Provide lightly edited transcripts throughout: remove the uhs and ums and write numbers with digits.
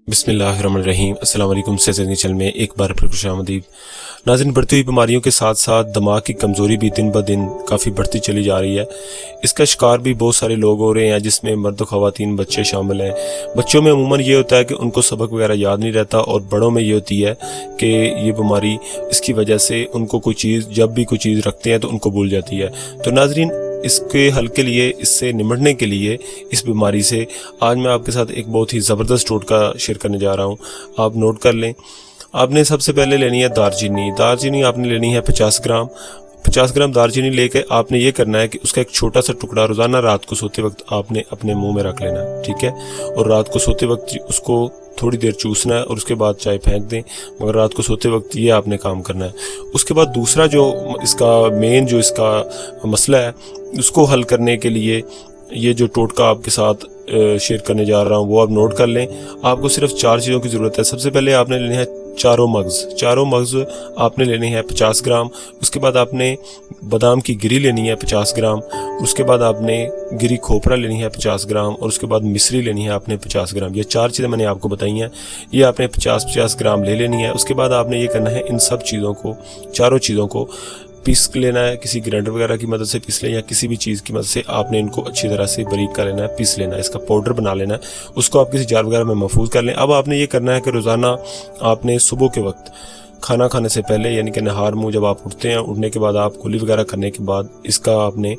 बिस्मिल्लाहिर्रहमानिर्रहीम। अस्सलाम वालेकुम। सेहत चैनल में एक बार फिर खुशामदीद। नाज़रीन, बढ़ती हुई बीमारियों के साथ साथ दिमाग की कमज़ोरी भी दिन ब दिन काफ़ी बढ़ती चली जा रही है। इसका शिकार भी बहुत सारे लोग हो रहे हैं, जिसमें मर्द ख़वातीन बच्चे शामिल हैं। बच्चों में अमूमन ये होता है कि उनको सबक वगैरह याद नहीं रहता, और बड़ों में ये होती है कि ये बीमारी इसकी वजह से उनको कोई चीज़, जब भी कोई चीज़ रखते हैं तो उनको भूल जाती है। तो नाज़रीन, इसके हल के लिए, इससे निपटने के लिए, इस बीमारी से आज मैं आपके साथ एक बहुत ही ज़बरदस्त टोटका शेयर करने जा रहा हूँ। आप नोट कर लें। आपने सबसे पहले लेनी है दालचीनी। दालचीनी आपने लेनी है 50 ग्राम। 50 ग्राम दालचीनी लेके आपने ये करना है कि उसका एक छोटा सा टुकड़ा रोज़ाना रात को सोते वक्त आपने अपने मुंह में रख लेना है, ठीक है। और रात को सोते वक्त उसको थोड़ी देर चूसना है और उसके बाद चाय फेंक दें, मगर रात को सोते वक्त ये आपने काम करना है। उसके बाद दूसरा जो इसका मेन जो इसका मसला है, उसको हल करने के लिए ये जो टोटका आपके साथ शेयर करने जा रहा हूँ वो आप नोट कर लें। आपको सिर्फ 4 चीज़ों की ज़रूरत है। सबसे पहले आपने लेने हैं चारों मग्ज़ आपने लेने हैं 50 ग्राम। उसके बाद आपने बादाम की गिरी लेनी है 50 ग्राम। उसके बाद आपने गिरी खोपरा लेनी है 50 ग्राम। और उसके बाद मिश्री लेनी है आपने 50 ग्राम। ये 4 चीज़ें मैंने आपको बताई हैं, ये आपने 50-50 ग्राम ले लेनी है। उसके बाद आपने ये करना है, इन सब चीज़ों को, चारों चीज़ों को पीस लेना है। किसी ग्राइंडर वगैरह की मदद से पीस लें, या किसी भी चीज़ की मदद से आपने इनको अच्छी तरह से बारीक कर लेना है, पीस लेना है, इसका पाउडर बना लेना है। उसको आप किसी जार वगैरह में महफूज कर लें। अब आपने ये करना है कि रोज़ाना आपने सुबह के वक्त खाना खाने से पहले, यानी कि नहार मुँह जब आप उठते हैं, उठने के बाद आप कुली वगैरह करने के बाद इसका आपने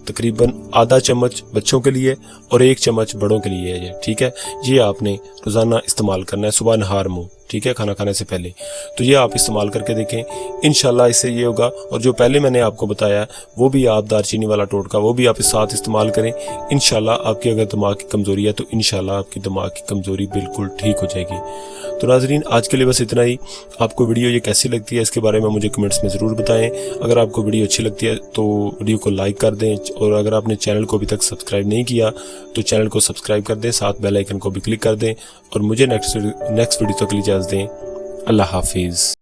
तकरीबन आधा चम्मच बच्चों के लिए और 1 चम्मच बड़ों के लिए है, ठीक है। ये आपने रोज़ाना इस्तेमाल करना है सुबह नहार मुँह, ठीक है, खाना खाने से पहले। तो ये आप इस्तेमाल करके देखें, इंशाल्लाह इससे ये होगा। और जो पहले मैंने आपको बताया वो भी आप दालचीनी वाला टोटका, वो भी आप इस साथ इस्तेमाल करें। इंशाल्लाह आपकी अगर दिमाग की कमज़ोरी है तो इंशाल्लाह आपकी दिमाग की कमज़ोरी बिल्कुल ठीक हो जाएगी। तो नाज़रीन, आज के लिए बस इतना ही। आपको वीडियो ये कैसी लगती है इसके बारे में मुझे कमेंट्स में ज़रूर बताएं। अगर आपको वीडियो अच्छी लगती है तो वीडियो को लाइक कर दें, और अगर आपने चैनल को अभी तक सब्सक्राइब नहीं किया तो चैनल को सब्सक्राइब कर दें, साथ बेल आइकन को भी क्लिक कर दें, और मुझे नेक्स्ट वीडियो तक के लिए इजाज़त दें। अल्लाह हाफिज़।